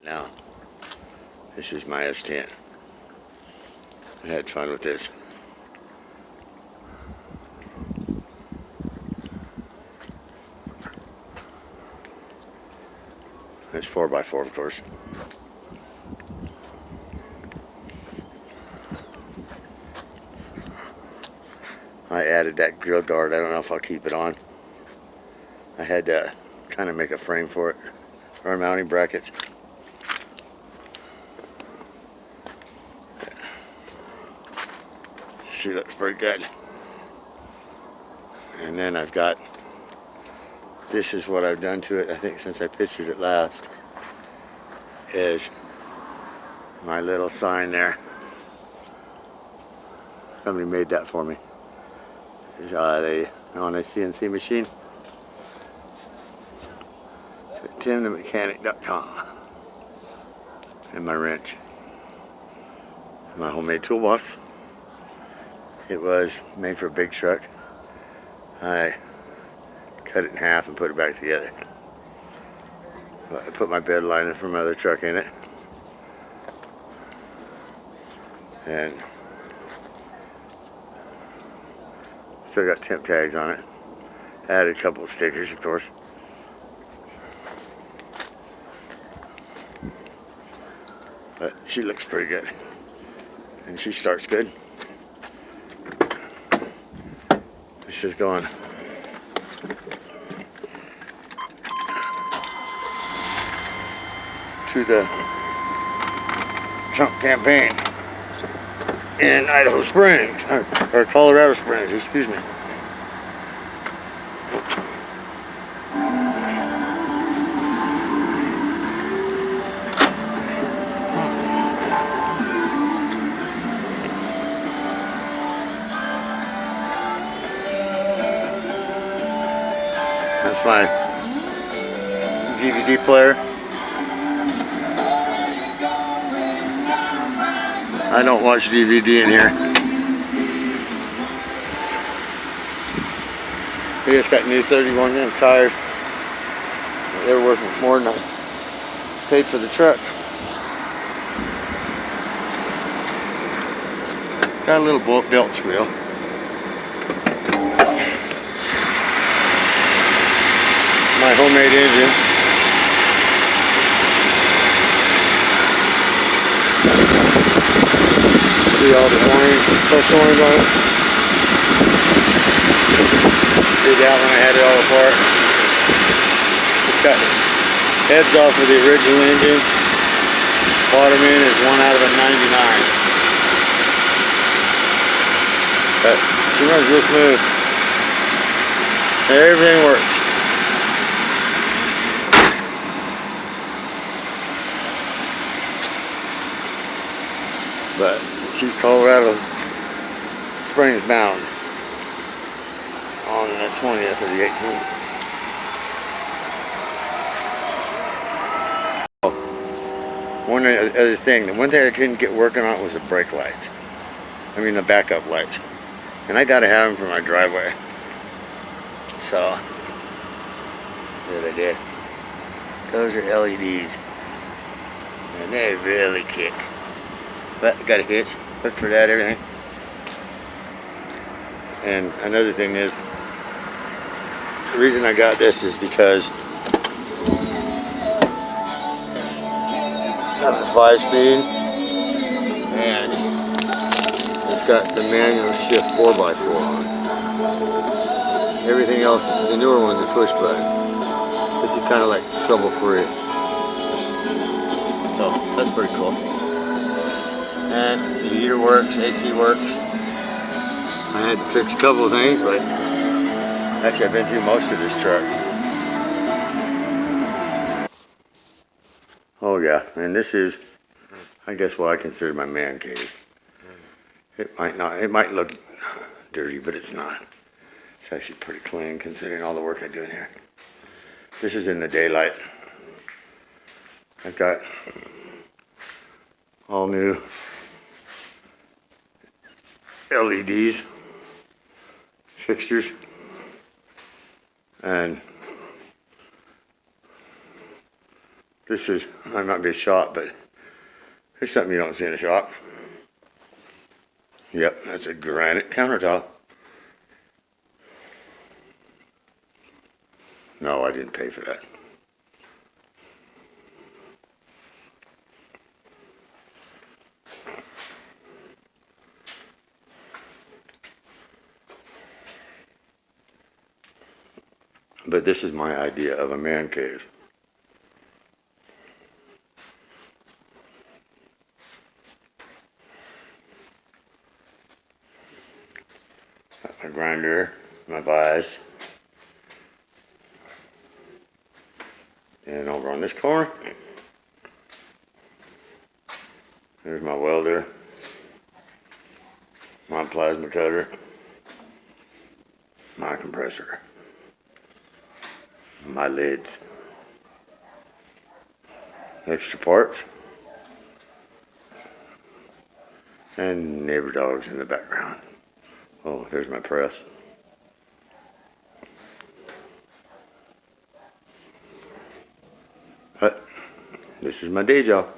Now, this is my S10. I had fun with this. It's 4x4, of course. I added that grill guard. I don't know if I'll keep it on. I had to kind of make a frame for it, or mounting brackets. She looks pretty good. And then I've got, this is what I've done to it, I think, since I pictured it last, is my little sign there. Somebody made that for me. It's on a CNC machine. TimTheMechanic.com. And my wrench. My homemade toolbox. It was made for a big truck. I cut it in half and put it back together. I put my bed liner from my other truck in it. And still got temp tags on it. Added a couple of stickers, of course. But she looks pretty good. And she starts good. This is going to the Trump campaign in Idaho Springs, or Colorado Springs, excuse me. That's my DVD player. I don't watch DVD in here. We just got new 31-inch tires. They were worth more than I paid for the truck. Got a little belt squeal. My homemade engine. See all the orange, fresh orange on it. Did that when I had it all apart. Just got heads off of the original engine. Bottom end is 1 out of a 99. But she runs real smooth. Everything works. But she's Colorado Springs bound on the 20th or the 18th. One other thing, the one thing I couldn't get working on was the brake lights. I mean the backup lights. And I gotta have them for my driveway. So, there they did. Those are LEDs. And they really kick. But got a hitch, look for that, everything. And another thing is, the reason I got this is because I have a 5-speed and it's got the manual shift 4x4 on. Everything else, the newer ones are push button. This is kind of like trouble free. So that's pretty cool. And the heater works, AC works. I had to fix a couple of things, but actually I've been through most of this truck. Oh yeah, and this is, I guess, what I consider my man cave. It might look dirty, but it's not. It's actually pretty clean considering all the work I do in here. This is in the daylight. I've got all new LEDs, fixtures, and This is, I might be a shop, but here's something you don't see in a shop. Yep, that's a granite countertop. No, I didn't pay for that. But this is my idea of a man cave. Got my grinder, my vise. And over on this corner, there's my welder, my plasma cutter, my compressor, my lids, extra parts, and neighbor dogs in the background. Oh, there's my press. But this is my day job.